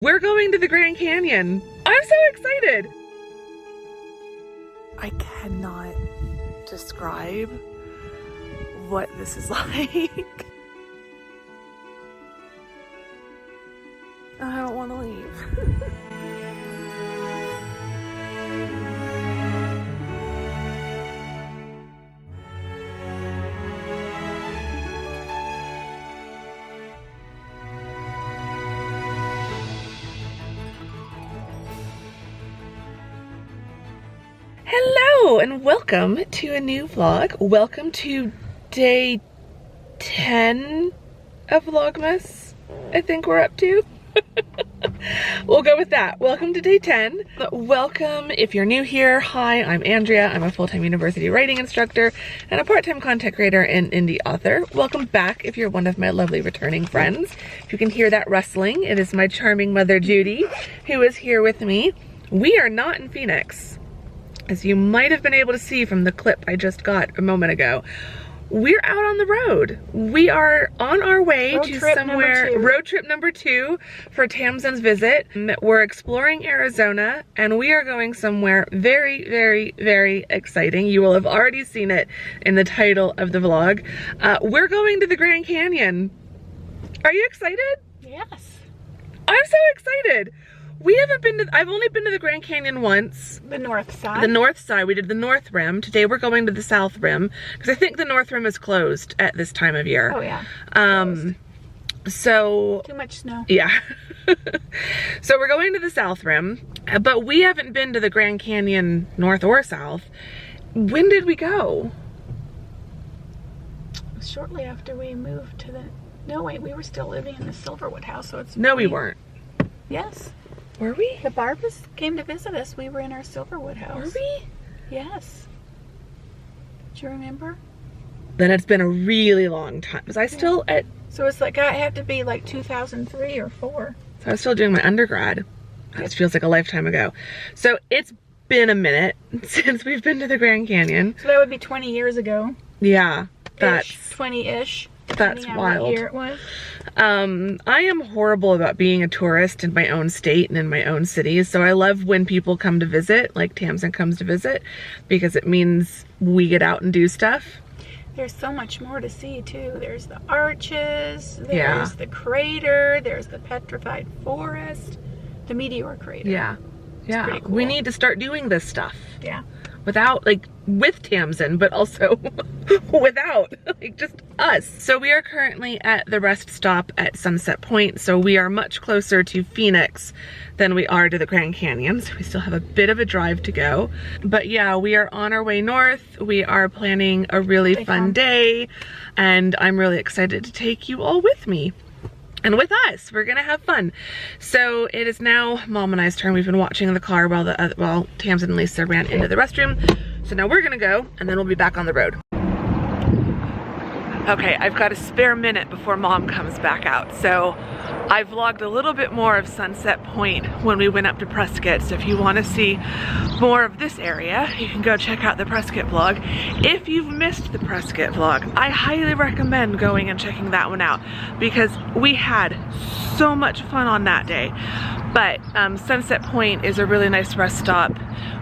We're going to the Grand Canyon. I'm so excited. I cannot describe what this is like. I don't want to leave. Hello and welcome to a new vlog. Welcome to day 10 of Vlogmas, I think we're up to. We'll go with that. Welcome to day 10. Welcome if you're new here. Hi, I'm Andrea. I'm a full-time university writing instructor and a part-time content creator and indie author. Welcome back if you're one of my lovely returning friends. If you can hear that rustling, it is my charming mother Judy who is here with me. We are not in Phoenix, as you might have been able to see from the clip I just got a moment ago. We're out on the road. We are on our way to somewhere, road trip number 2 for Tamsin's visit. We're exploring Arizona and we are going somewhere very, very, very exciting. You will have already seen it in the title of the vlog. We're going to the Grand Canyon. Are you excited? Yes. I'm so excited. We haven't been to, I've only been to the Grand Canyon once. The north side? The north side. We did the north rim. Today we're going to the south rim because I think the north rim is closed at this time of year. Oh yeah. So too much snow. Yeah. So we're going to the south rim, but we haven't been to the Grand Canyon north or south. When did we go? Shortly after we moved to the, no wait, we were still living in the Silverwood house, so it's No, we weren't. Yes. Were we? The Barbas came to visit us. We were in our Silverwood house. Were we? Yes. Do you remember? Then it's been a really long time. Was I still at... So it's like, I had to be like 2003 or 4. So I was still doing my undergrad. That feels like a lifetime ago. So it's been a minute since we've been to the Grand Canyon. So that would be 20 years ago. Yeah. That's... 20-ish. That's wild. What year it was. I am horrible about being a tourist in my own state and in my own city, so I love when people come to visit, like Tamsin comes to visit, because it means we get out and do stuff. There's so much more to see too. There's the arches, there's the crater, there's the petrified forest, the meteor crater. Yeah. Yeah. Pretty cool. We need to start doing this stuff. Yeah. Without, like, with Tamsin, but also without, like, just us. So we are currently at the rest stop at Sunset Point, so we are much closer to Phoenix than we are to the Grand Canyon, so we still have a bit of a drive to go. But yeah, we are on our way north. We are planning a really fun day, and I'm really excited to take you all with me. And with us, we're gonna have fun. So it is now Mom and I's turn. We've been watching in the car while Tamsin and Lisa ran into the restroom. So now we're gonna go, and then we'll be back on the road. Okay, I've got a spare minute before Mom comes back out. So I vlogged a little bit more of Sunset Point when we went up to Prescott. So if you want to see more of this area, you can go check out the Prescott vlog. If you've missed the Prescott vlog, I highly recommend going and checking that one out because we had so much fun on that day. But Sunset Point is a really nice rest stop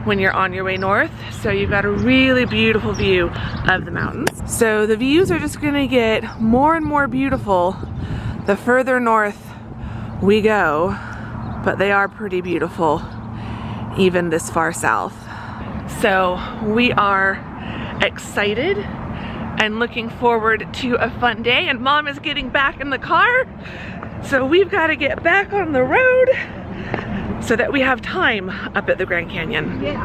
when you're on your way north. So you've got a really beautiful view of the mountains. So the views are just gonna get more and more beautiful the further north we go, but they are pretty beautiful even this far south. So we are excited and looking forward to a fun day, and Mom is getting back in the car, so we've got to get back on the road so that we have time up at the Grand Canyon. Yeah.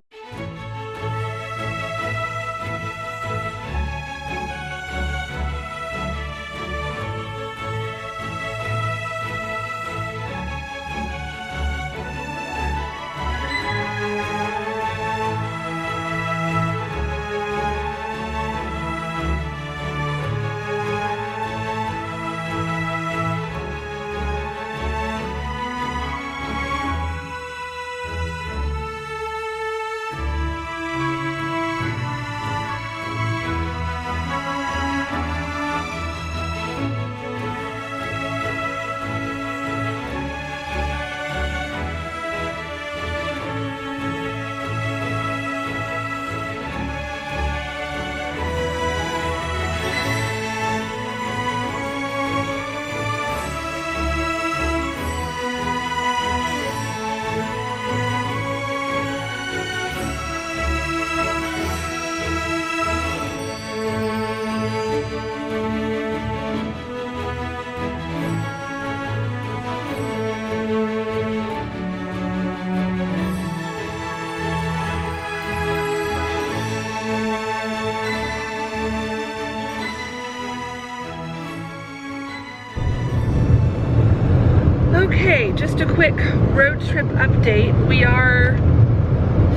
just a quick road trip update. We are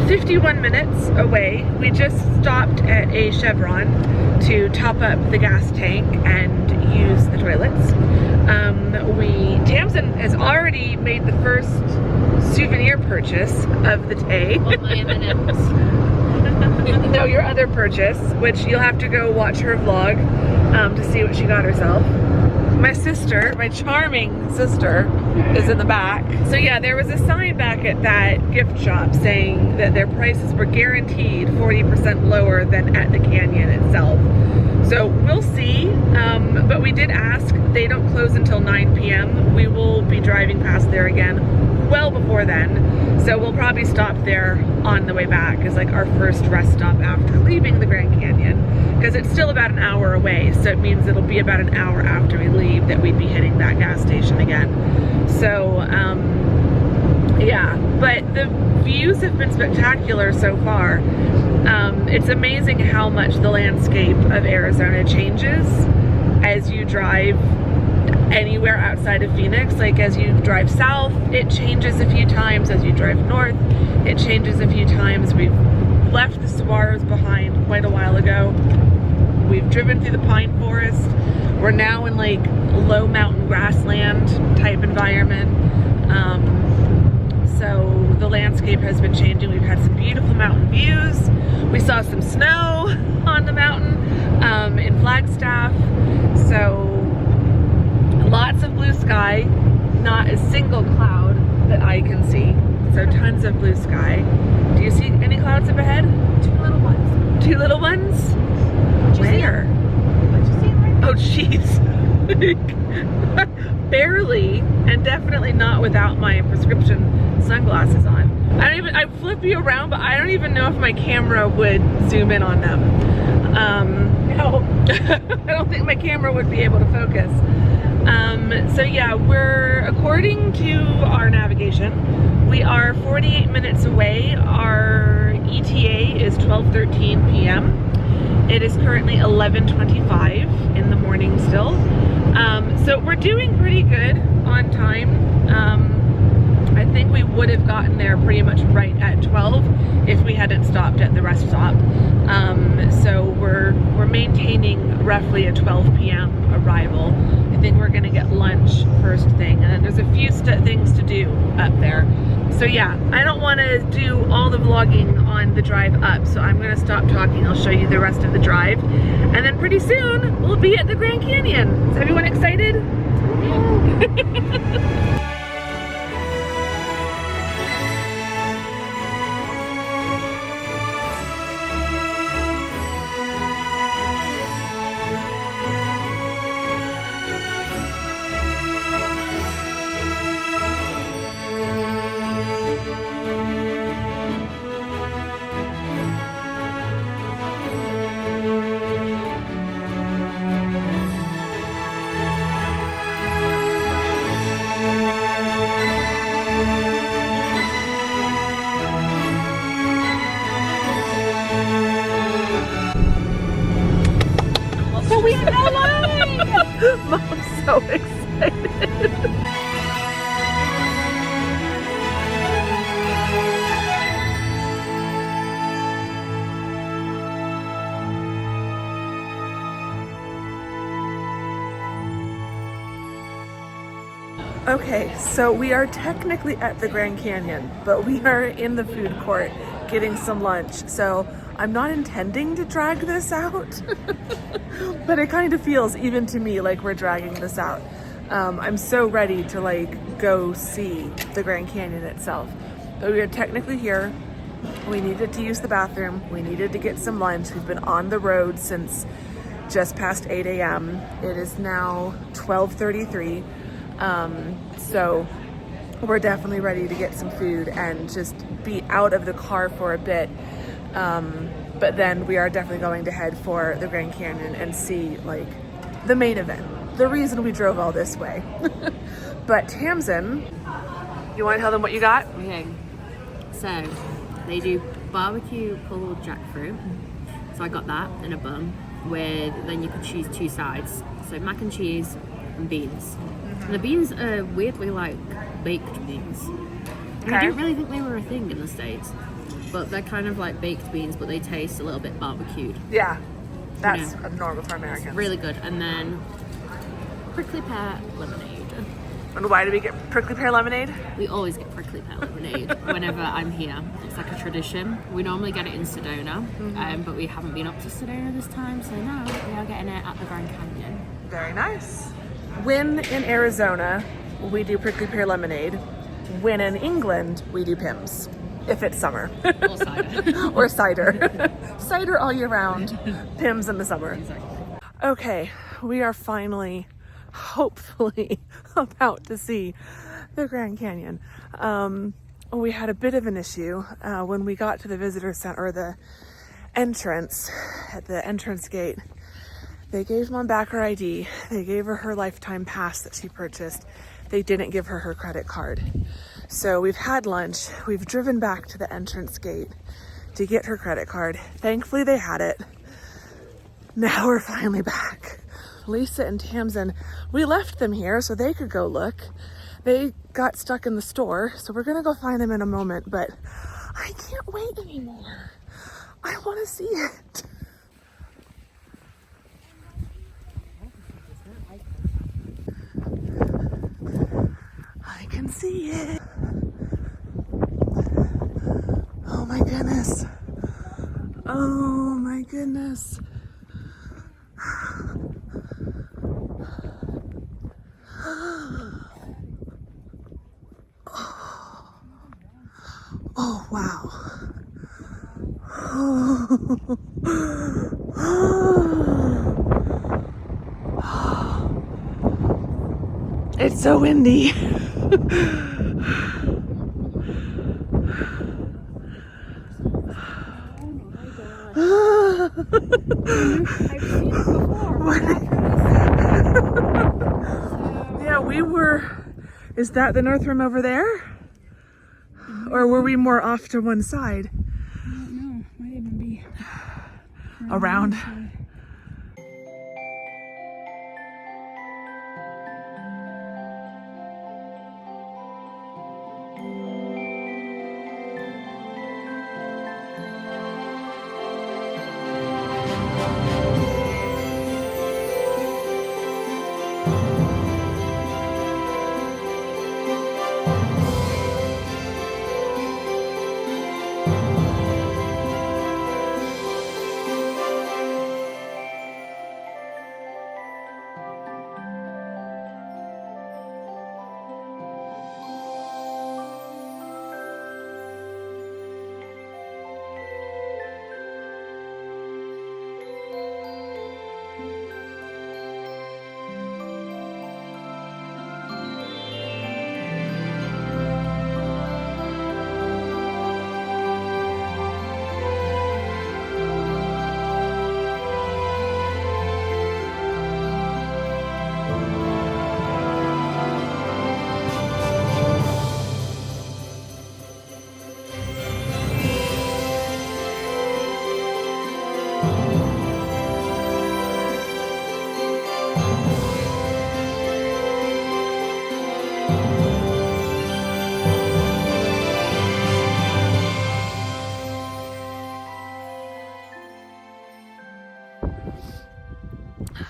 51 minutes away. We just stopped at a Chevron to top up the gas tank and use the toilets. Tamsin has already made the first souvenir purchase of the day. Well, my M&Ms. No, your other purchase, which you'll have to go watch her vlog to see what she got herself. My sister, my charming sister, is in the back. So yeah, there was a sign back at that gift shop saying that their prices were guaranteed 40% lower than at the canyon itself. So we'll see, but we did ask. They don't close until 9 p.m. We will be driving past there again well before then. So we'll probably stop there on the way back as like our first rest stop after leaving the Grand Canyon, because it's still about an hour away. So it means it'll be about an hour after we leave that we'd be hitting that gas station again. So yeah, but the views have been spectacular so far. It's amazing how much the landscape of Arizona changes as you drive anywhere outside of Phoenix. Like as you drive south, it changes a few times. As you drive north, it changes a few times. We've left the saguaros behind quite a while ago. We've driven through the pine forest. We're now in like low mountain grassland type environment. So the landscape has been changing. We've had some beautiful mountain views. We saw some snow on the mountain in Flagstaff. So lots of blue sky, not a single cloud that I can see. So tons of blue sky. Do you see any clouds up ahead? Two little ones. Two little ones? Where? Don't you see them right there? Oh jeez. Barely, and definitely not without my prescription sunglasses on. I flip you around, but I don't even know if my camera would zoom in on them. No. I don't think my camera would be able to focus. So yeah, according to our navigation, we are 48 minutes away. Our ETA is 12:13 p.m. It is currently 11:25 in the morning still. So we're doing pretty good on time. I think we would have gotten there pretty much right at 12 if we hadn't stopped at the rest stop. So we're maintaining roughly a 12 p.m. arrival. I think we're gonna get lunch first thing, and then there's a few things to do up there. So yeah, I don't want to do all the vlogging on the drive up, so I'm gonna stop talking. I'll show you the rest of the drive, and then pretty soon we'll be at the Grand Canyon. Is everyone excited? Mom's so excited. Okay, so we are technically at the Grand Canyon, but we are in the food court getting some lunch. So I'm not intending to drag this out, but it kind of feels, even to me, like we're dragging this out. I'm so ready to like go see the Grand Canyon itself. But we are technically here. We needed to use the bathroom. We needed to get some lunch. We've been on the road since just past 8 a.m. It is now 12:33. So we're definitely ready to get some food and just be out of the car for a bit. But then we are definitely going to head for the Grand Canyon and see like the main event, the reason we drove all this way. But Tamsin, you want to tell them what you got? Okay, so they do barbecue pulled jackfruit. So I got that in a bun with, then you could choose two sides. So mac and cheese and beans. The beans are weirdly like baked beans. And I didn't really think they were a thing in the States. But they're kind of like baked beans, but they taste a little bit barbecued. Yeah, that's normal for Americans. It's really good. And then prickly pear lemonade. And why do we get prickly pear lemonade? We always get prickly pear lemonade whenever I'm here. It's like a tradition. We normally get it in Sedona, but we haven't been up to Sedona this time, so now we are getting it at the Grand Canyon. Very nice. When in Arizona, we do prickly pear lemonade. When in England, we do Pimm's. If it's summer. Or cider. Or cider. Cider all year round. Pimm's in the summer. Exactly. Okay, we are finally, hopefully, about to see the Grand Canyon. We had a bit of an issue when we got to the visitor center, or the entrance, at the entrance gate. They gave Mom back her ID. They gave her her lifetime pass that she purchased. They didn't give her her credit card. So we've had lunch. We've driven back to the entrance gate to get her credit card. Thankfully they had it. Now we're finally back. Lisa and Tamsin, we left them here so they could go look. They got stuck in the store, so we're gonna go find them in a moment, but I can't wait anymore. I wanna see it. I can see it. Oh my goodness. Oh my goodness. Oh wow. It's so windy. I've seen it before. Yeah, we were. Is that the north room over there? Or were we more off to one side? I don't know. Might even be Around.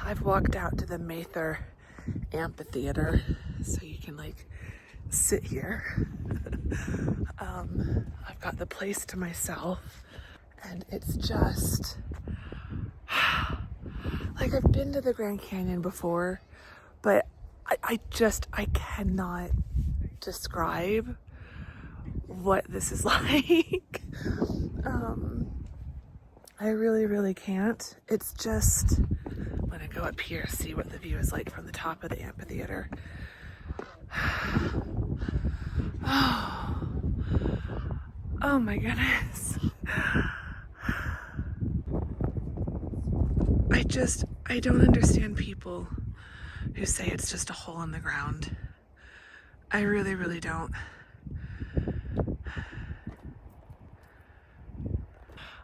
I've walked out to the Mather Amphitheater so you can like sit here. I've got the place to myself and it's just like I've been to the Grand Canyon before, but I cannot describe what this is like. I really can't. It's just, I'm gonna go up here, see what the view is like from the top of the amphitheater. Oh my goodness. I don't understand people who say it's just a hole in the ground. I really don't.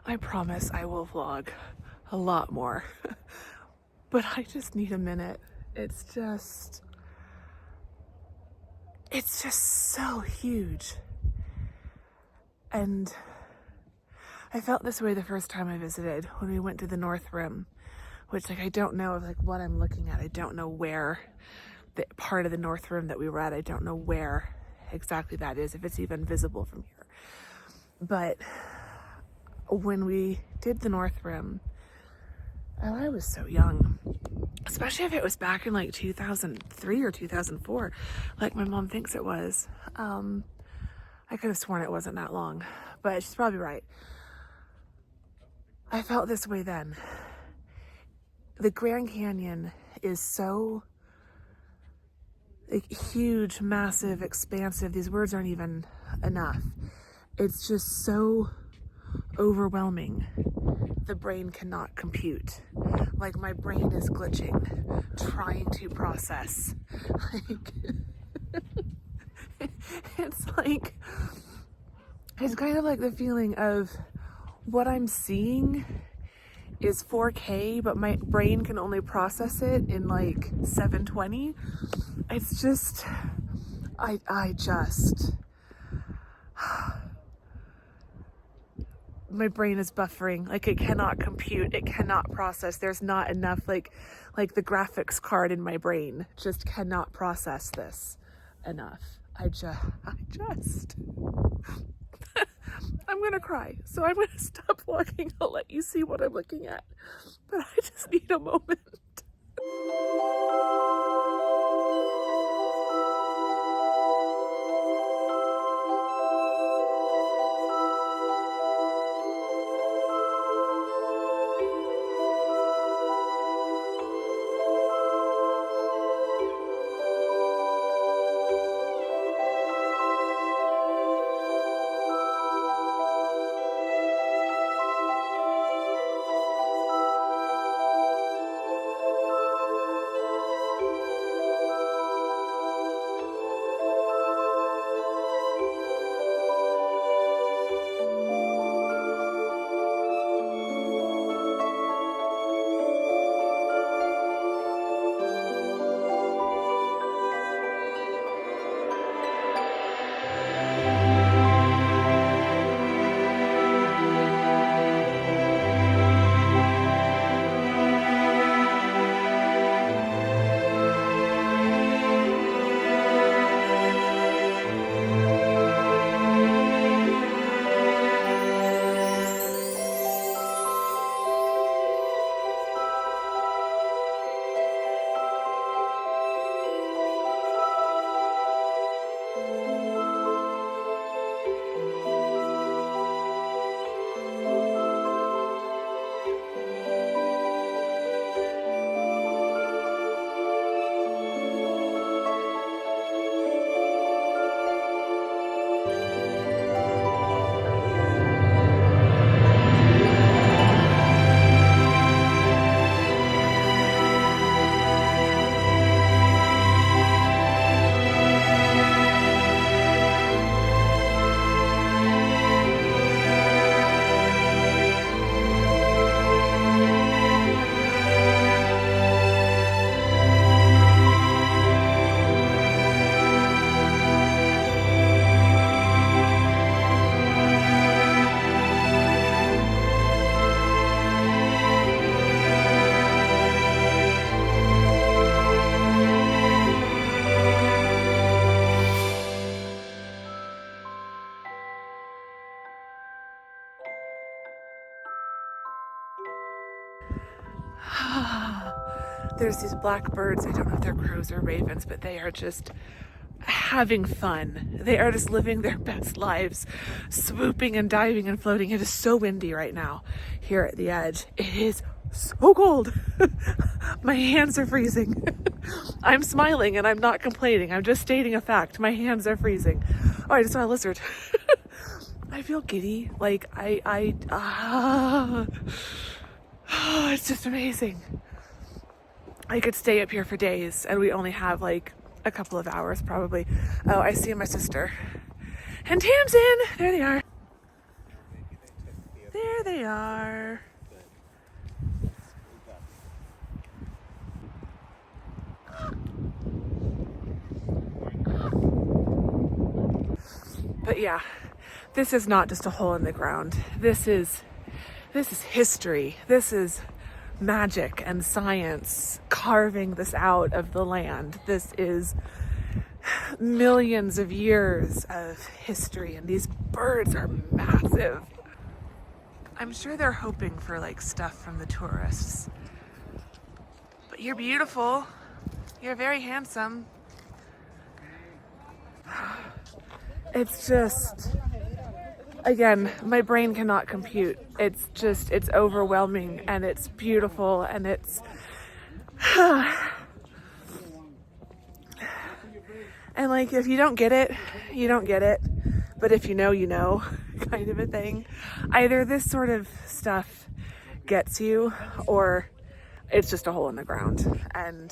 I promise I will vlog a lot more, but I just need a minute. It's just, it's just so huge. And I felt this way the first time I visited, when we went to the North Rim, which like I don't know like what I'm looking at. I don't know where the part of the North Rim that we were at, I don't know where exactly that is, if it's even visible from here. But when we did the North Rim, and I was so young, especially if it was back in like 2003 or 2004, like my mom thinks it was. I could have sworn it wasn't that long, but she's probably right. I felt this way then. The Grand Canyon is so like huge, massive, expansive. These words aren't even enough. It's just so overwhelming. The brain cannot compute. Like my brain is glitching, trying to process. Like, it's kind of like the feeling of what I'm seeing is 4K, but my brain can only process it in like 720. It's just, I just, my brain is buffering. Like it cannot compute, it cannot process. There's not enough, like the graphics card in my brain just cannot process this enough. I just, I'm gonna cry. So I'm gonna stop walking. I'll let you see what I'm looking at. But I just need a moment. There's these black birds. I don't know if they're crows or ravens, but they are just having fun. They are just living their best lives, swooping and diving and floating. It is so windy right now here at the edge. It is so cold. My hands are freezing. I'm smiling and I'm not complaining. I'm just stating a fact. My hands are freezing. Oh, I just saw a lizard. I feel giddy. Like it's just amazing. I could stay up here for days and we only have like a couple of hours probably. Oh, I see my sister and Tamsin. There they are. There they are. But yeah, this is not just a hole in the ground. This is history. This is magic and science carving this out of the land. This is millions of years of history, and these birds are massive. I'm sure they're hoping for like stuff from the tourists. But you're beautiful. You're very handsome. It's just, again, my brain cannot compute. It's just, it's overwhelming, and it's beautiful, and it's and like, if you don't get it, you don't get it. But if you know, kind of a thing. Either this sort of stuff gets you, or it's just a hole in the ground. And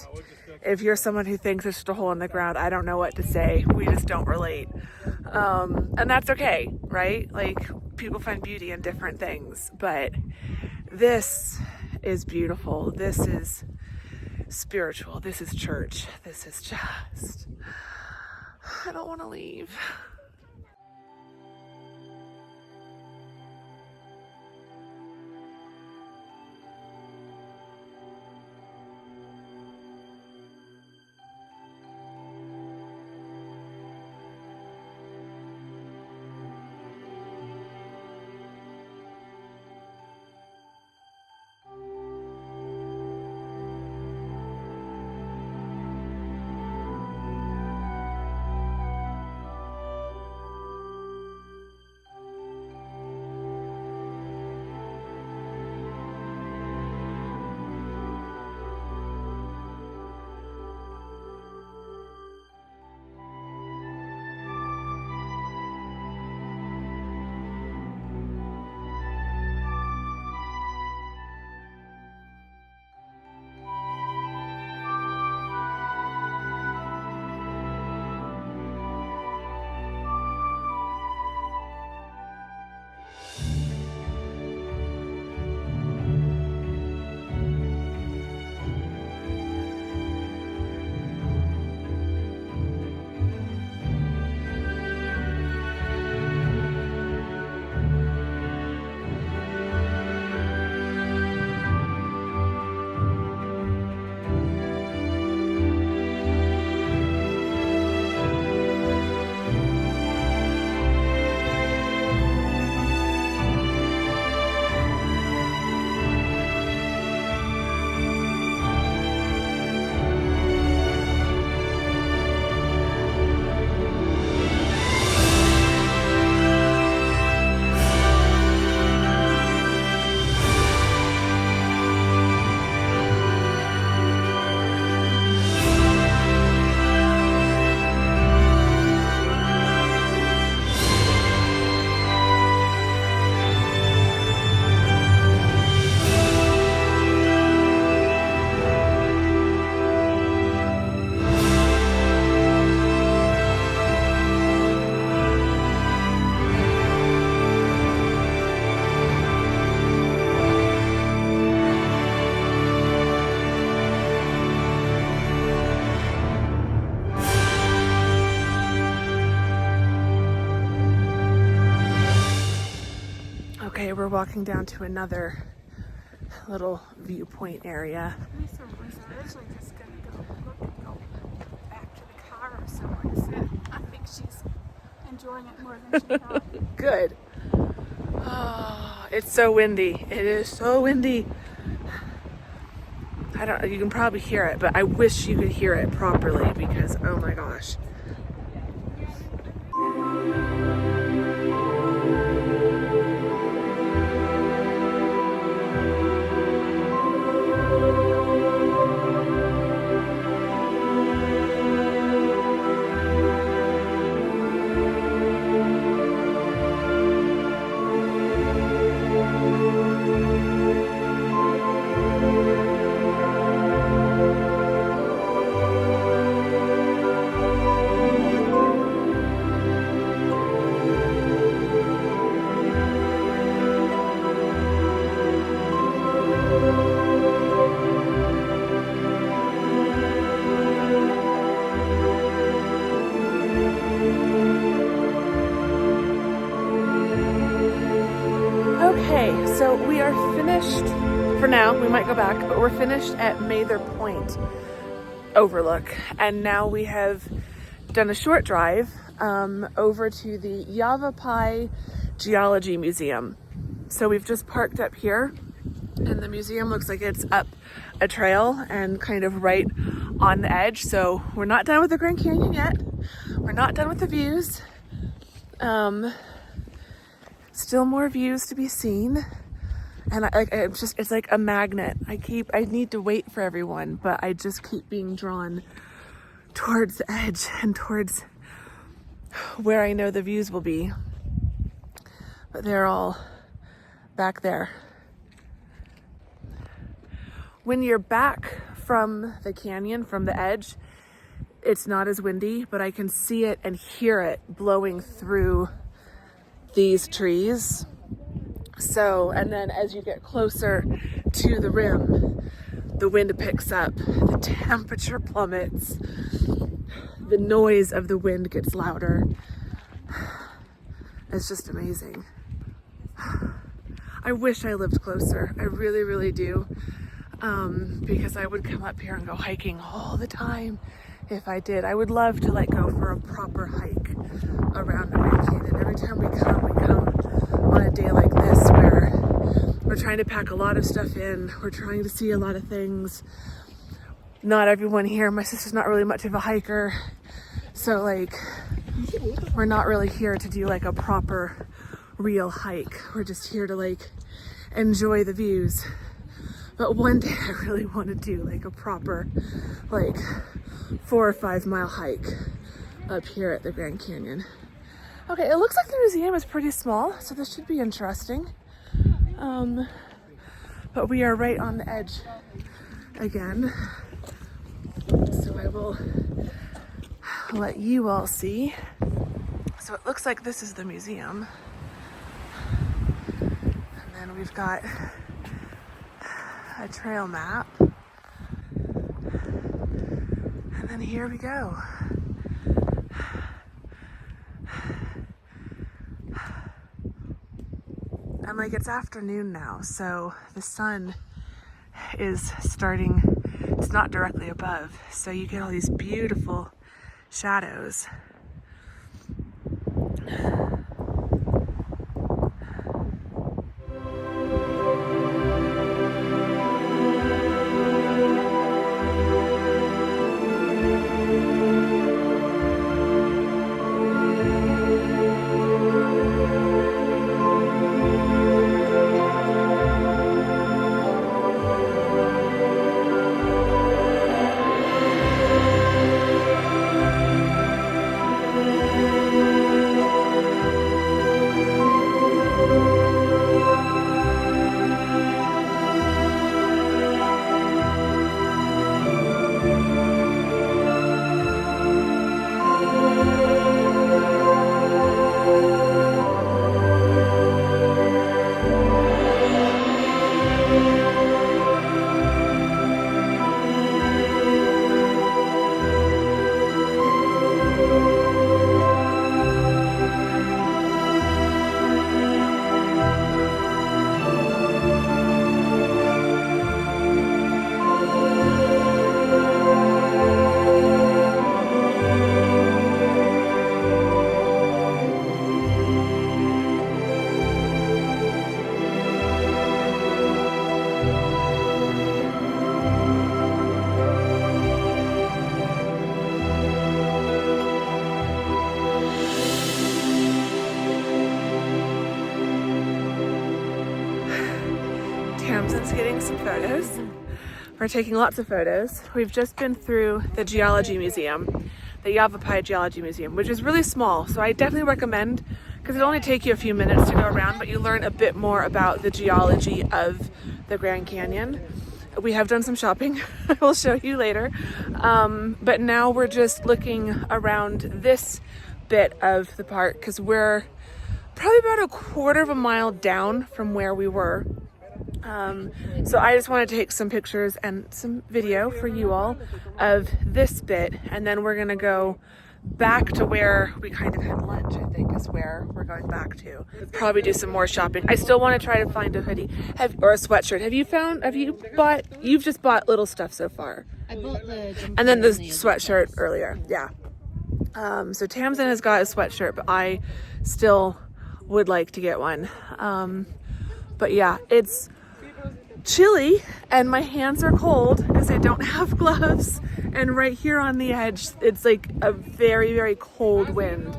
if you're someone who thinks it's just a hole in the ground, I don't know what to say. We just don't relate. And that's okay, right? Like, people find beauty in different things, but this is beautiful. This is spiritual. This is church. This is just, I don't want to leave. Okay, we're walking down to another little viewpoint area. Lisa was originally just going to go back to the car or somewhere to sit. I think she's enjoying it more than she thought. Good. Oh, it's so windy. It is so windy. You can probably hear it, but I wish you could hear it properly because, oh my gosh. Okay, so we are finished for now. We might go back, but we're finished at Mather Point overlook. And now we have done a short drive over to the Yavapai Geology Museum. So we've just parked up here, and the museum looks like it's up a trail and kind of right on the edge. So we're not done with the Grand Canyon yet. We're not done with the views. Still more views to be seen. And it's like a magnet. I need to wait for everyone, but I just keep being drawn towards the edge and towards where I know the views will be. But they're all back there. When you're back from the canyon, from the edge, it's not as windy, but I can see it and hear it blowing through these trees. So, and then as you get closer to the rim, the wind picks up, the temperature plummets, the noise of the wind gets louder. It's just amazing. I wish I lived closer. I really, really do. Because I would come up here and go hiking all the time if I did. I would love to go for a proper hike around the Grand Canyon. Every time we come on a day like this where we're trying to pack a lot of stuff in. We're trying to see a lot of things. Not everyone here. My sister's not really much of a hiker. So we're not really here to do a proper real hike. We're just here to enjoy the views. But one day I really want to do a proper 4 or 5 mile hike up here at the Grand Canyon. Okay, it looks like the museum is pretty small, so this should be interesting. But we are right on the edge again. So I will let you all see. So it looks like this is the museum. And then we've got a trail map. And then here we go. And it's afternoon now, so the sun is starting, it's not directly above, so you get all these beautiful shadows. Tamsin's getting some photos. We're taking lots of photos. We've just been through the Geology Museum, the Yavapai Geology Museum, which is really small. So I definitely recommend, because it'll only take you a few minutes to go around, but you learn a bit more about the geology of the Grand Canyon. We have done some shopping. I will show you later. But now we're just looking around this bit of the park because we're probably about a quarter of a mile down from where we were. So I just want to take some pictures and some video for you all of this bit, and then we're gonna go back to where we kind of had lunch, I think is where we're going back to. Probably do some more shopping. I still want to try to find a hoodie or a sweatshirt. You've just bought little stuff so far. I bought the jumper And then the and sweatshirt earlier, yeah. So Tamsin has got a sweatshirt, but I still would like to get one. But yeah, it's chilly and my hands are cold because I don't have gloves. And right here on the edge, it's like a very, very cold wind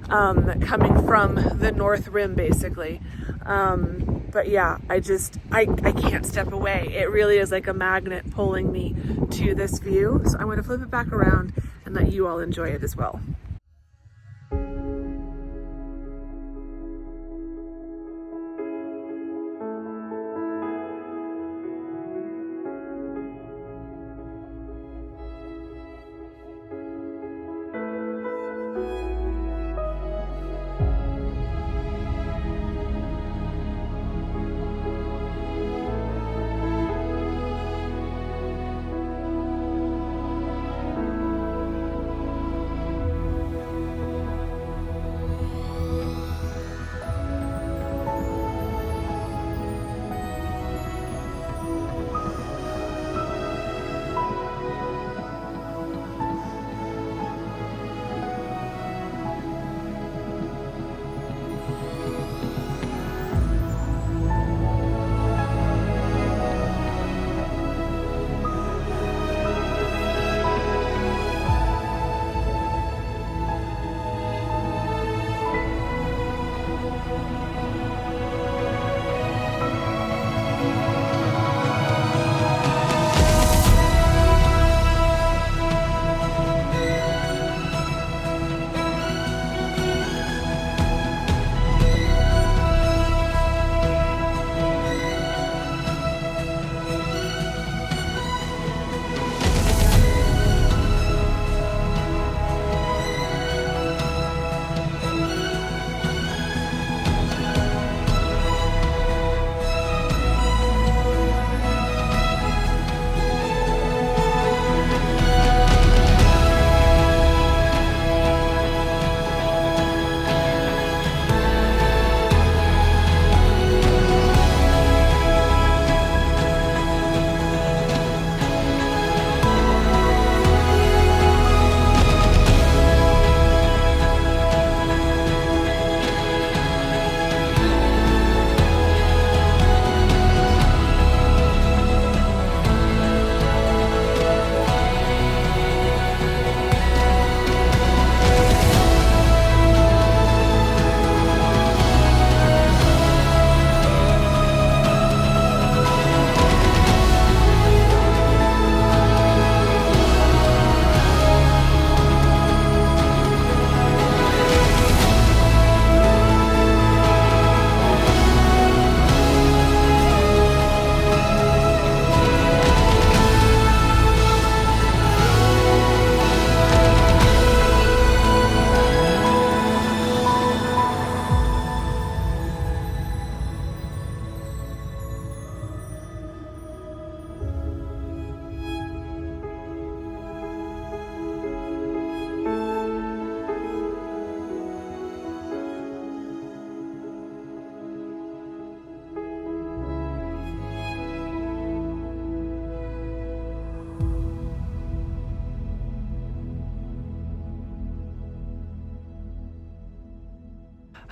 coming from the north rim, basically. But yeah, I can't step away. It really is like a magnet pulling me to this view. So I'm going to flip it back around and let you all enjoy it as well.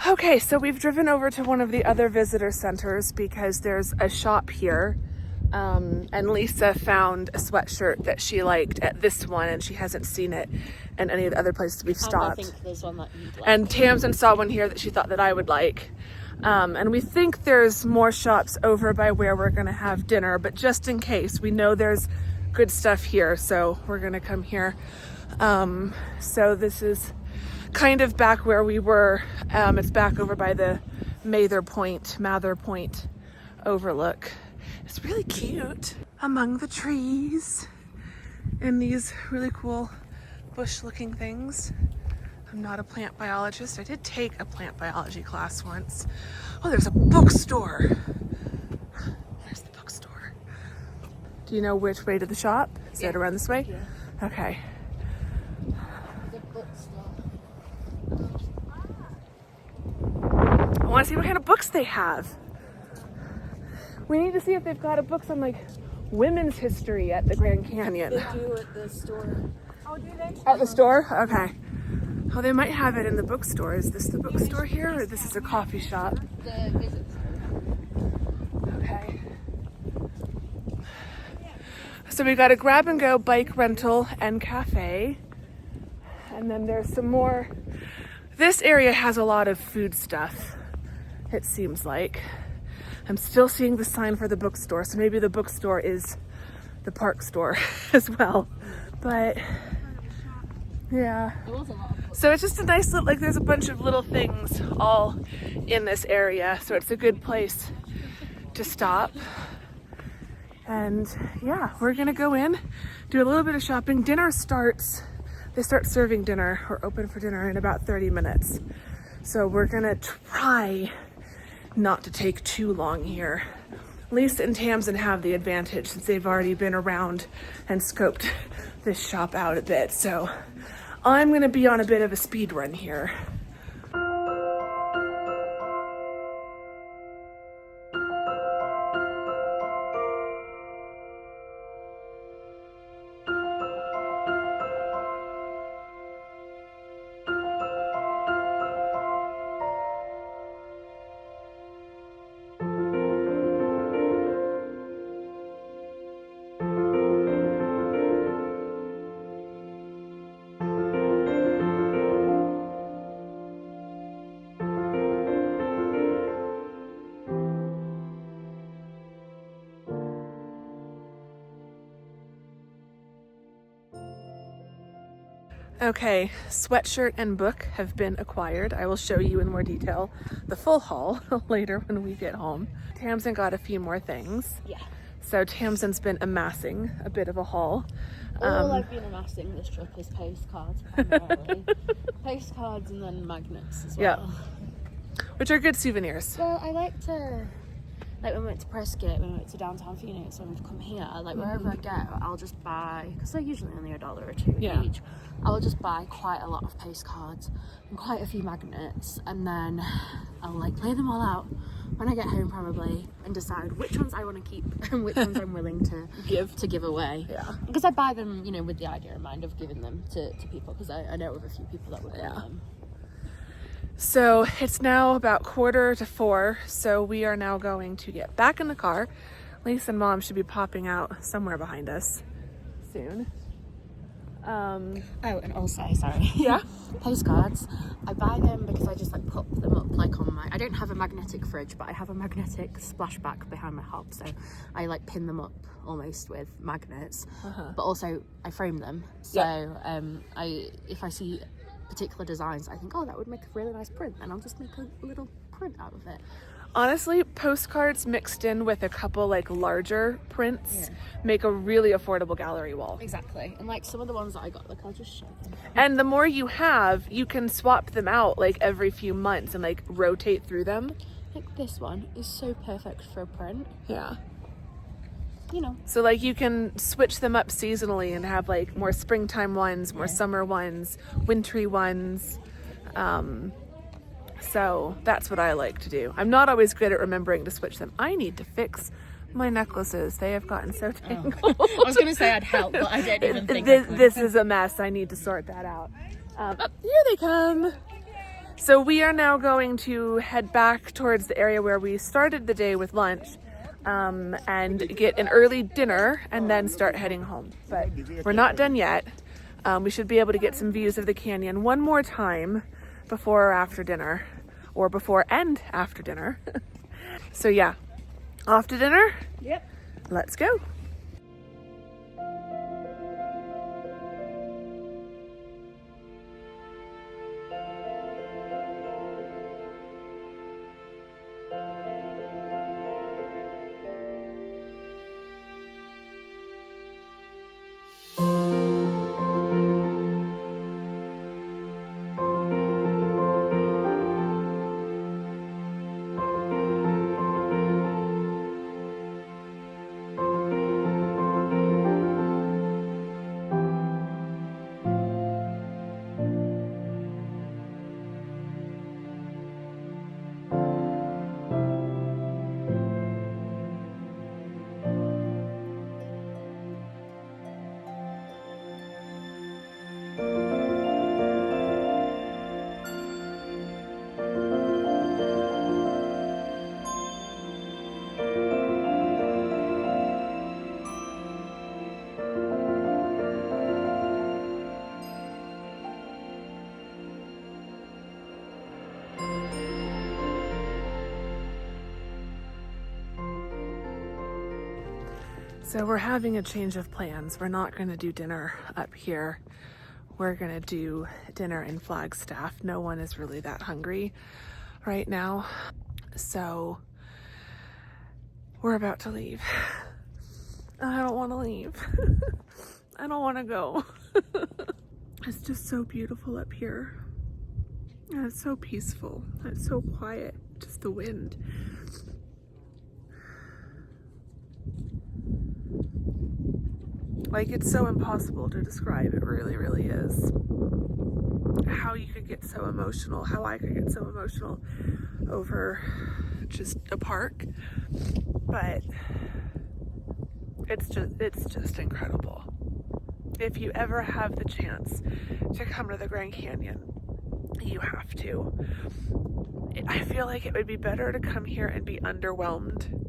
Okay, so we've driven over to one of the other visitor centers because there's a shop here. And Lisa found a sweatshirt that she liked at this one, and she hasn't seen it in any of the other places we've stopped. I think there's one that you'd like. And Tamsin saw one here that she thought that I would like. And we think there's more shops over by where we're gonna have dinner, but just in case, we know there's good stuff here, so we're gonna come here. So this is kind of back where we were. It's back over by the Mather Point overlook. It's really cute among the trees and these really cool bush looking things. I'm not a plant biologist. I did take a plant biology class once. Oh, there's a bookstore. There's the bookstore. Do you know which way to the shop? Is it around this way? Yeah. Okay. The bookstore want to see what kind of books they have. We need to see if they've got a books on like women's history at the Grand Canyon. They do at the store. Oh, do they? At the store? Okay. Oh, they might have it in the bookstore. Is this the bookstore here, or this is a coffee shop? The visit store. Okay. So we got a grab and go bike rental and cafe. And then there's some more. This area has a lot of food stuff, it seems like. I'm still seeing the sign for the bookstore, so maybe the bookstore is the park store as well. But yeah. There was a lot of books. So it's just a nice little, like there's a bunch of little things all in this area. So it's a good place to stop. And yeah, we're gonna go in, do a little bit of shopping. Dinner starts, they start serving dinner or open for dinner in about 30 minutes. So we're gonna try not to take too long here. Lisa and Tamsin have the advantage since they've already been around and scoped this shop out a bit. So I'm gonna be on a bit of a speed run here. Okay, sweatshirt and book have been acquired. I will show you in more detail the full haul later when we get home. Tamsin got a few more things. Yeah. So Tamsin's been amassing a bit of a haul. All I've been amassing this trip is postcards primarily. Postcards and then magnets as well. Yeah. Which are good souvenirs. Well, I like to, like when we went to Prescott, when we went to downtown Phoenix, when we've come here, like wherever I go, I'll just buy, because they're usually only $1 or $2 each. I'll just buy quite a lot of postcards and quite a few magnets, and then I'll like lay them all out when I get home probably and decide which ones I want to keep and which ones I'm willing to give away. Yeah. Because I buy them, you know, with the idea in mind of giving them to people, because I know of a few people that would want them. So it's now about 3:45, so we are now going to get back in the car. Lisa and Mom should be popping out somewhere behind us soon. Oh, and also, sorry. Yeah. Postcards. I buy them because I just like pop them up like on my, I don't have a magnetic fridge, but I have a magnetic splashback behind my hob, so I like pin them up almost with magnets, but also I frame them. So if I see particular designs, I think, oh, that would make a really nice print, and I'll just make a little print out of it. Honestly, postcards mixed in with a couple like larger prints make a really affordable gallery wall. Exactly. And like some of the ones that I got, like I'll just show them. And the more you have, you can swap them out like every few months and like rotate through them. Like this one is so perfect for a print. Yeah. You know. So like you can switch them up seasonally and have like more springtime ones, more summer ones, wintry ones. So that's what I like to do. I'm not always good at remembering to switch them. I need to fix my necklaces. They have gotten so tangled. I was going to say I'd help, but I don't even think this is a mess. I need to sort that out. Here they come. So we are now going to head back towards the area where we started the day with lunch, and get an early dinner and then start heading home. But we're not done yet. We should be able to get some views of the canyon one more time before or after dinner, or before and after dinner. So yeah, off to dinner? Yep. Let's go. So we're having a change of plans. We're not going to do dinner up here. We're going to do dinner in Flagstaff. No one is really that hungry right now. So we're about to leave. I don't want to leave. I don't want to go. It's just so beautiful up here. And it's so peaceful. It's so quiet. Just the wind. Like, it's so impossible to describe. It really, really is. How you could get so emotional, how I could get so emotional over just a park. But it's just incredible. If you ever have the chance to come to the Grand Canyon, you have to. I feel like it would be better to come here and be underwhelmed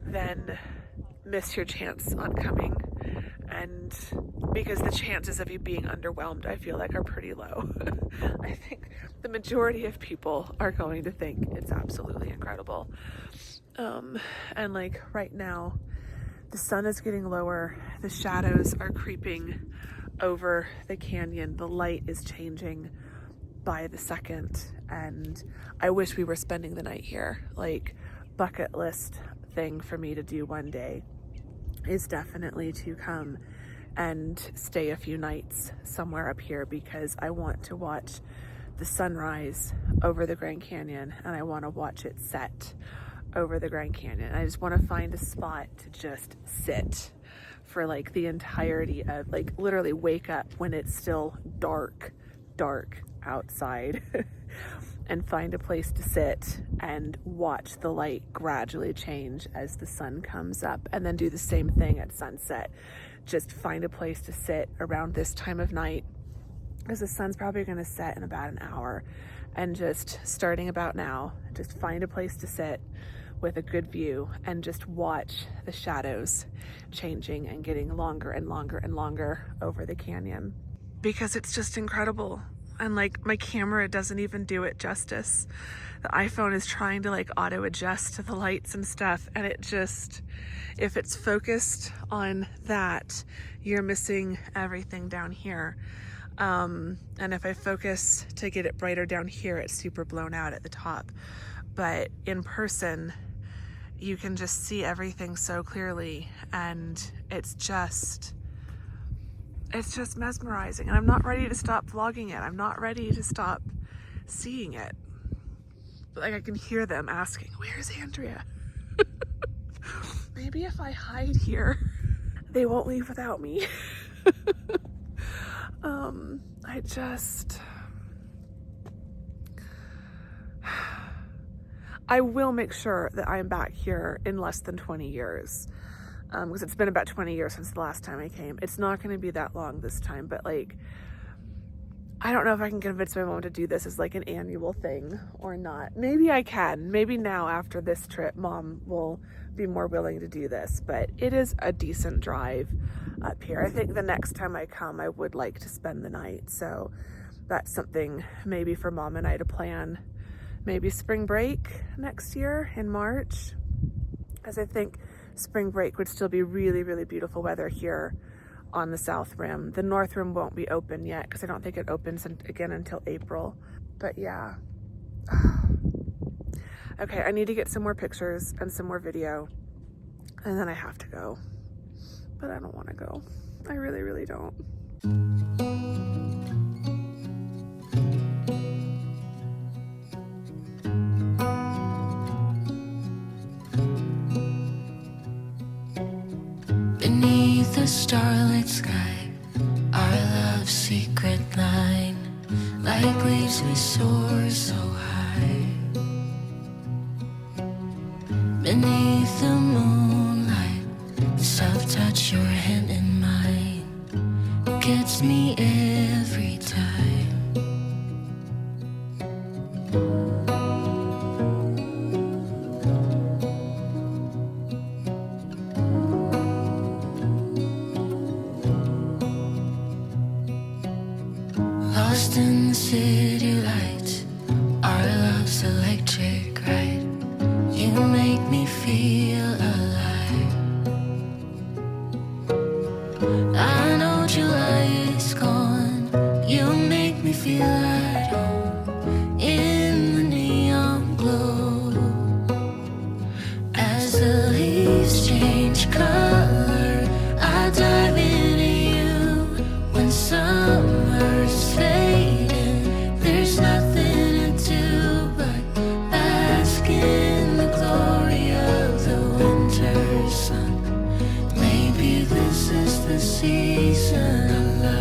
than miss your chance on coming. And because the chances of you being underwhelmed, I feel like, are pretty low. I think the majority of people are going to think it's absolutely incredible. And like right now, the sun is getting lower. The shadows are creeping over the canyon. The light is changing by the second. And I wish we were spending the night here. Like, bucket list thing for me to do one day is definitely to come and stay a few nights somewhere up here, because I want to watch the sunrise over the Grand Canyon and I want to watch it set over the Grand Canyon. I just want to find a spot to just sit for like the entirety of, like, literally wake up when it's still dark outside and find a place to sit and watch the light gradually change as the sun comes up, and then do the same thing at sunset. Just find a place to sit around this time of night, because the sun's probably going to set in about an hour, and just starting about now, just find a place to sit with a good view and just watch the shadows changing and getting longer and longer and longer over the canyon, because it's just incredible. And like, my camera doesn't even do it justice. The iPhone is trying to like auto adjust to the lights and stuff, and it just, if it's focused on that, you're missing everything down here. And if I focus to get it brighter down here, it's super blown out at the top. But in person, you can just see everything so clearly, and it's just mesmerizing. And I'm not ready to stop vlogging it. I'm not ready to stop seeing it. But like, I can hear them asking, where's Andrea? Maybe if I hide here, they won't leave without me. I will make sure that I'm back here in less than 20 years. Because it's been about 20 years since the last time I came. It's not going to be that long this time, but like, I don't know if I can convince my mom to do this as like an annual thing or not. Maybe I can. Maybe now after this trip, mom will be more willing to do this, but it is a decent drive up here. I think the next time I come, I would like to spend the night. So that's something maybe for mom and I to plan. Maybe spring break next year in March, as I think spring break would still be really, really beautiful weather here on the South Rim. The North Rim won't be open yet because I don't think it opens again until April. But yeah. Okay, I need to get some more pictures and some more video, and then I have to go. But I don't want to go. I really, really don't. Beneath the starlit sky, our love's secret line, like leaves we soar so high. Beneath the moonlight, soft touch your hand in mine, gets me every time. Lost in the city lights, our love's electric ride. You make me feel alive. As the leaves change color, I dive into you. When summer's fading, there's nothing to do but bask in the glory of the winter sun. Maybe this is the season of love.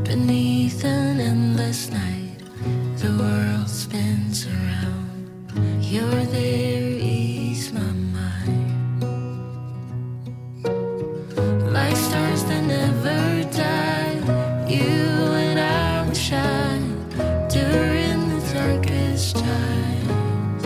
Beneath an endless night, the world spins around. You're there, ease my mind. Like stars that never die, you and I will shine during the darkest times.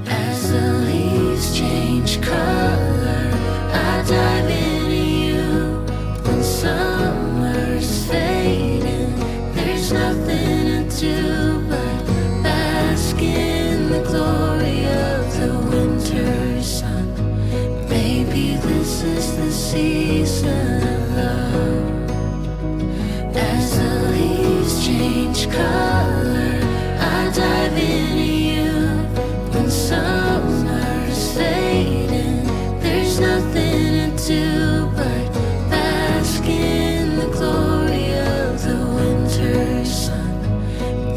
As the leaves change color, I dive into you. When summer's fading, there's nothing to do but bask in the glory of the winter sun. Maybe this is the season of love. As the leaves change color, I dive into you. When summer's fading, there's nothing to do but bask in the glory of the winter sun.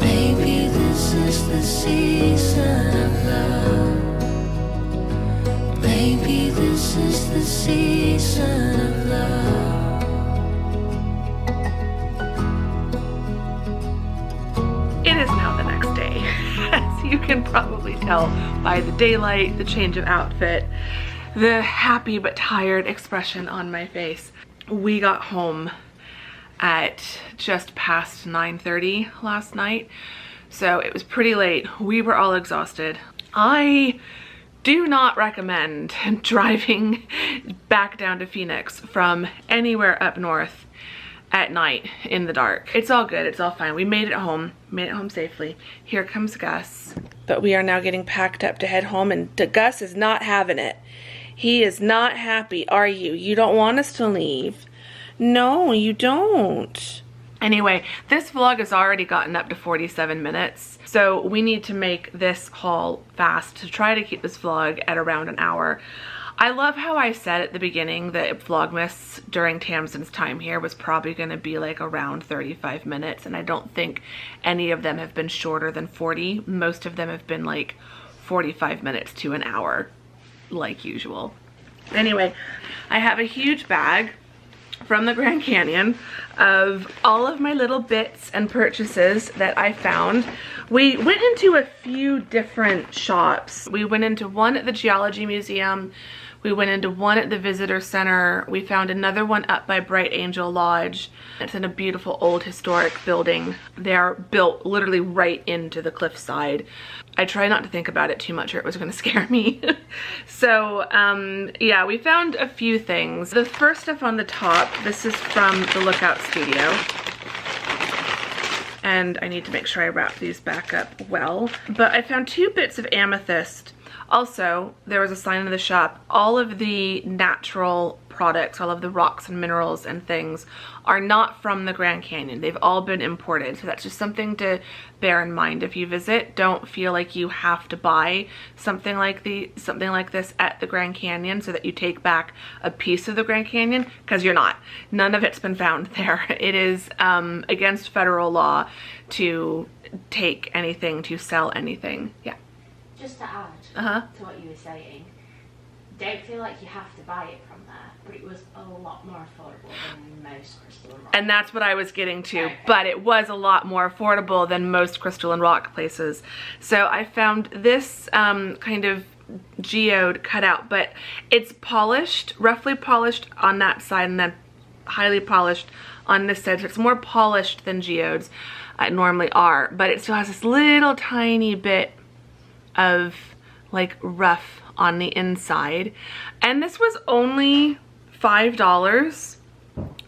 Maybe this is the season of love. Maybe this is the season of love. It is now the next day. As you can probably tell by the daylight, the change of outfit, the happy but tired expression on my face. We got home at just past 9:30 last night, so it was pretty late. We were all exhausted. I do not recommend driving back down to Phoenix from anywhere up north at night in the dark. It's all good, it's all fine. We made it home safely. Here comes Gus. But we are now getting packed up to head home, and Gus is not having it. He is not happy, are you? You don't want us to leave. No, you don't. Anyway, this vlog has already gotten up to 47 minutes, so we need to make this haul fast to try to keep this vlog at around an hour. I love how I said at the beginning that Vlogmas during Tamsin's time here was probably going to be like around 35 minutes, and I don't think any of them have been shorter than 40. Most of them have been like 45 minutes to an hour, like usual. Anyway, I have a huge bag from the Grand Canyon of all of my little bits and purchases that I found. We went into a few different shops. We went into one at the Geology Museum. We went into one at the Visitor Center. We found another one up by Bright Angel Lodge. It's in a beautiful old historic building. They're built literally right into the cliffside. I try not to think about it too much or it was gonna scare me. So yeah, we found a few things. The first stuff on the top, this is from the Lookout Studio. And I need to make sure I wrap these back up well. But I found 2 bits of amethyst. Also, there was a sign in the shop, all of the natural products, all of the rocks and minerals and things are not from the Grand Canyon. They've all been imported. So that's just something to bear in mind if you visit. Don't feel like you have to buy something like this at the Grand Canyon so that you take back a piece of the Grand Canyon, because you're not. None of it's been found there. It is against federal law to take anything, to sell anything. Yeah. Just to add to what you were saying, don't feel like you have to buy it from there, but it was a lot more affordable than most crystal and rock. And that's what I was getting to, okay. But it was a lot more affordable than most crystal and rock places. So I found this kind of geode cut out, but it's polished, roughly polished on that side and then highly polished on this side. So it's more polished than geodes normally are, but it still has this little tiny bit of like rough on the inside. And this was only $5.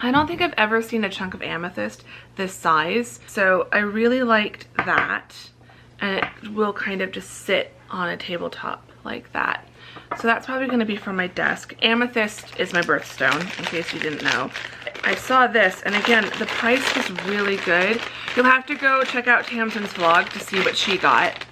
I don't think I've ever seen a chunk of amethyst this size, so I really liked that. And it will kind of just sit on a tabletop like that. So that's probably going to be from my desk. Amethyst is my birthstone, in case you didn't know. I saw this, and again, the price was really good. You'll have to go check out Tamsin's vlog to see what she got.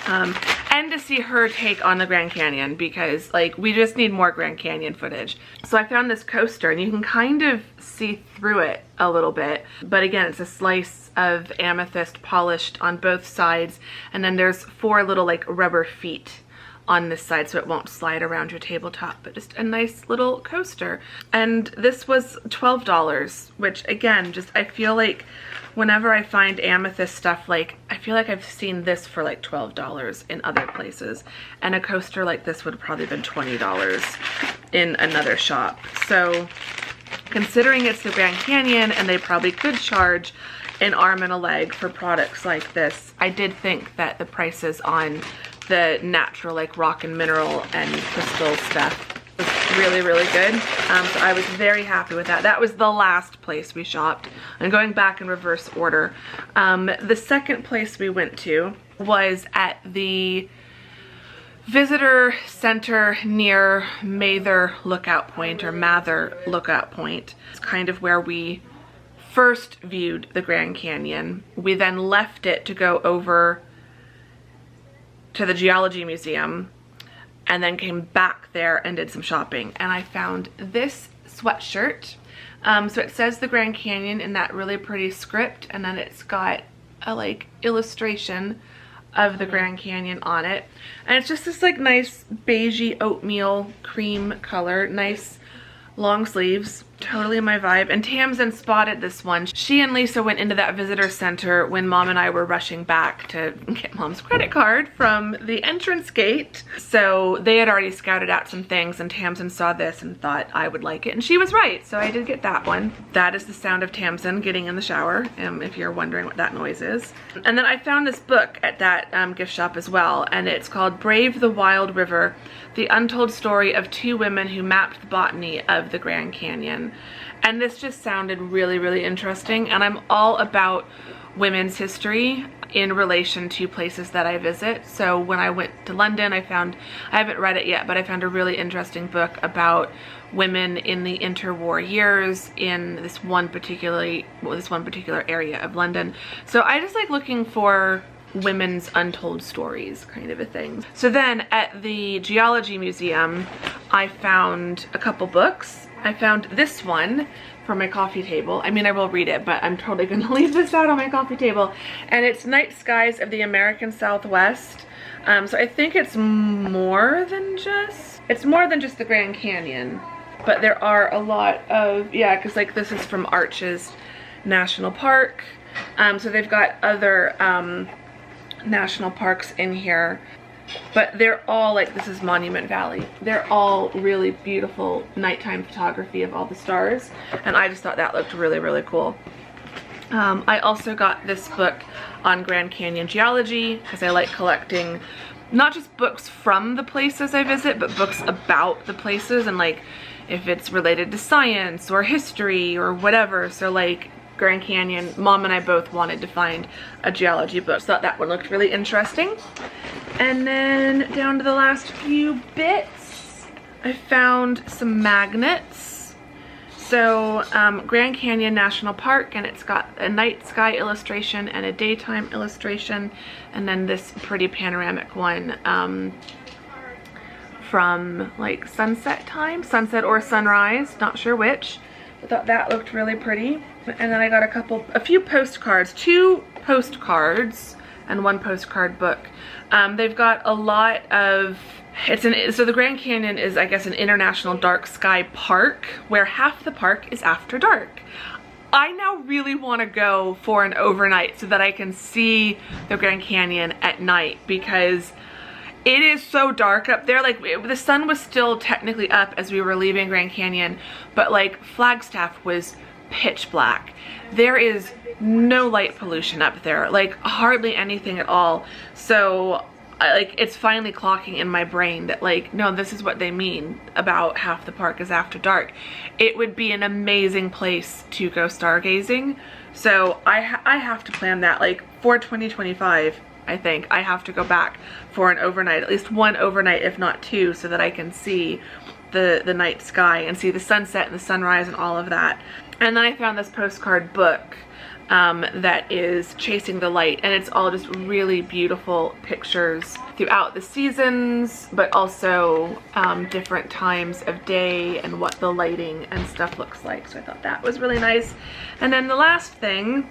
And to see her take on the Grand Canyon, because like we just need more Grand Canyon footage. So I found this coaster, and you can kind of see through it a little bit, but again, it's a slice of amethyst polished on both sides, and then there's 4 little like rubber feet on this side so it won't slide around your tabletop, but just a nice little coaster. And this was $12, which again, just I feel like whenever I find amethyst stuff, like I feel like I've seen this for like $12 in other places, and a coaster like this would have probably been $20 in another shop. So considering it's the Grand Canyon and they probably could charge an arm and a leg for products like this, I did think that the prices on the natural like rock and mineral and crystal stuff was really, really good. So I was very happy with that. That was the last place we shopped. I'm going back in reverse order. The second place we went to was at the visitor center near Mather Lookout Point, or Mather Lookout Point. It's kind of where we first viewed the Grand Canyon. We then left it to go over to the Geology Museum, and then came back there and did some shopping. And I found this sweatshirt. So it says the Grand Canyon in that really pretty script, and then it's got a like illustration of the Grand Canyon on it. And it's just this like nice beigey oatmeal cream color, nice long sleeves, totally my vibe. And Tamsin spotted this one. She and Lisa went into that visitor center when Mom and I were rushing back to get Mom's credit card from the entrance gate. So they had already scouted out some things, and Tamsin saw this and thought I would like it, and she was right, so I did get that one. That is the sound of Tamsin getting in the shower, if you're wondering what that noise is. And then I found this book at that gift shop as well, and it's called Brave the Wild River, The Untold Story of Two Women Who Mapped the Botany of the Grand Canyon. And this just sounded really, really interesting, and I'm all about women's history in relation to places that I visit. So when I went to London, I haven't read it yet, but I found a really interesting book about women in the interwar years in this one particular area of London. So I just like looking for women's untold stories, kind of a thing. So then at the Geology Museum, I found a couple books. I found this one for my coffee table. I mean, I will read it, but I'm totally gonna leave this out on my coffee table. And it's Night Skies of the American Southwest. So I think it's more than just the Grand Canyon, but there are a lot of, yeah, because like this is from Arches National Park. So they've got other national parks in here, but they're all like, this is Monument Valley. They're all really beautiful nighttime photography of all the stars, and I just thought that looked really, really cool. I also got this book on Grand Canyon geology because I like collecting not just books from the places I visit, but books about the places, and like if it's related to science or history or whatever. So like Grand Canyon, Mom and I both wanted to find a geology book, so thought that one looked really interesting. And then down to the last few bits, I found some magnets. So Grand Canyon National Park, and it's got a night sky illustration and a daytime illustration, and then this pretty panoramic one from like sunset time, sunset or sunrise, not sure which. I thought that looked really pretty. And then I got a few postcards, 2 postcards and 1 postcard book. They've got a lot of, so the Grand Canyon is, I guess, an international dark sky park where half the park is after dark. I now really want to go for an overnight so that I can see the Grand Canyon at night, because it is so dark up there. Like the sun was still technically up as we were leaving Grand Canyon, but like Flagstaff was pitch black. There is no light pollution up there, like hardly anything at all. So like it's finally clocking in my brain that like, no, this is what they mean about half the park is after dark. It would be an amazing place to go stargazing. So I have to plan that like for 2025. I think. I have to go back for an overnight, at least one overnight, if not two, so that I can see the night sky and see the sunset and the sunrise and all of that. And then I found this postcard book that is Chasing the Light, and it's all just really beautiful pictures throughout the seasons, but also different times of day and what the lighting and stuff looks like. So I thought that was really nice. And then the last thing,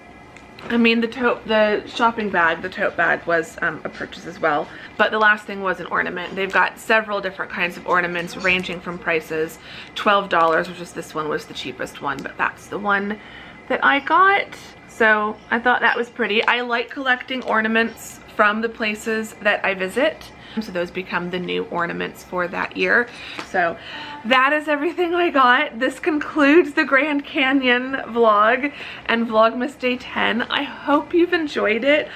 I mean, the shopping bag, the tote bag was a purchase as well. But the last thing was an ornament. They've got several different kinds of ornaments ranging from prices. $12, which is this one was the cheapest one, but that's the one that I got. So I thought that was pretty. I like collecting ornaments from the places that I visit. So those become the new ornaments for that year. So that is everything I got. This concludes the Grand Canyon vlog and Vlogmas Day 10. I hope you've enjoyed it.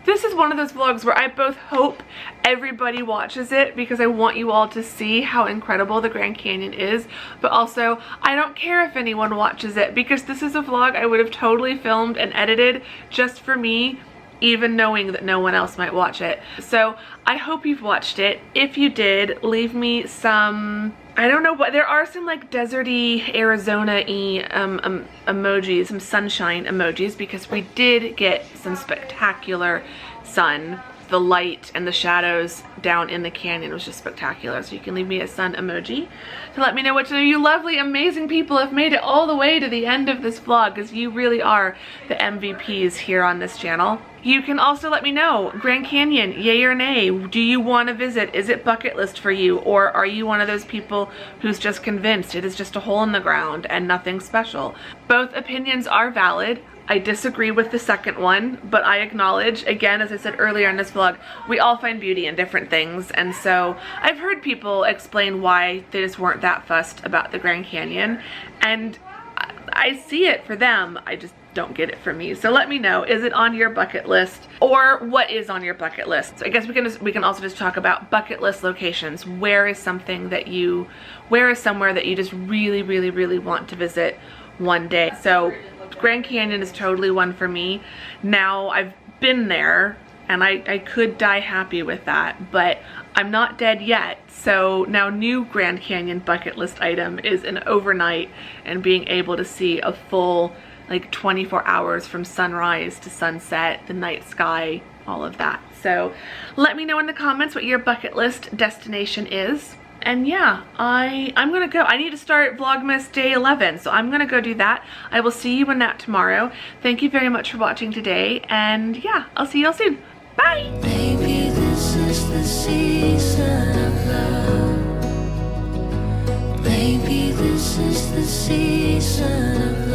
This is one of those vlogs where I both hope everybody watches it because I want you all to see how incredible the Grand Canyon is, but also I don't care if anyone watches it because this is a vlog I would have totally filmed and edited just for me, even knowing that no one else might watch it. So I hope you've watched it. If you did, leave me some, I don't know what, there are some like deserty, Arizona-y emojis, some sunshine emojis, because we did get some spectacular sun. The light and the shadows down in the canyon was just spectacular. So you can leave me a sun emoji to let me know what to do. You lovely, amazing people have made it all the way to the end of this vlog, because you really are the MVPs here on this channel. You can also let me know, Grand Canyon, yay or nay? Do you want to visit? Is it bucket list for you? Or are you one of those people who's just convinced it is just a hole in the ground and nothing special? Both opinions are valid. I disagree with the second one, but I acknowledge, again, as I said earlier in this vlog, we all find beauty in different things. And so I've heard people explain why they just weren't that fussed about the Grand Canyon. And I see it for them. I just don't get it for me. So let me know, is it on your bucket list, or what is on your bucket list? So I guess we can also just talk about bucket list locations. Where is somewhere that you just really, really, really want to visit one day? So Grand Canyon is totally one for me. Now I've been there and I could die happy with that, but I'm not dead yet. So now new Grand Canyon bucket list item is an overnight and being able to see a full like 24 hours from sunrise to sunset, the night sky, all of that. So let me know in the comments what your bucket list destination is. And yeah, I'm gonna go. I need to start Vlogmas Day 11, so I'm gonna go do that. I will see you in that tomorrow. Thank you very much for watching today, and yeah, I'll see y'all soon. Bye! Maybe this is the season of love. Maybe this is the season of love.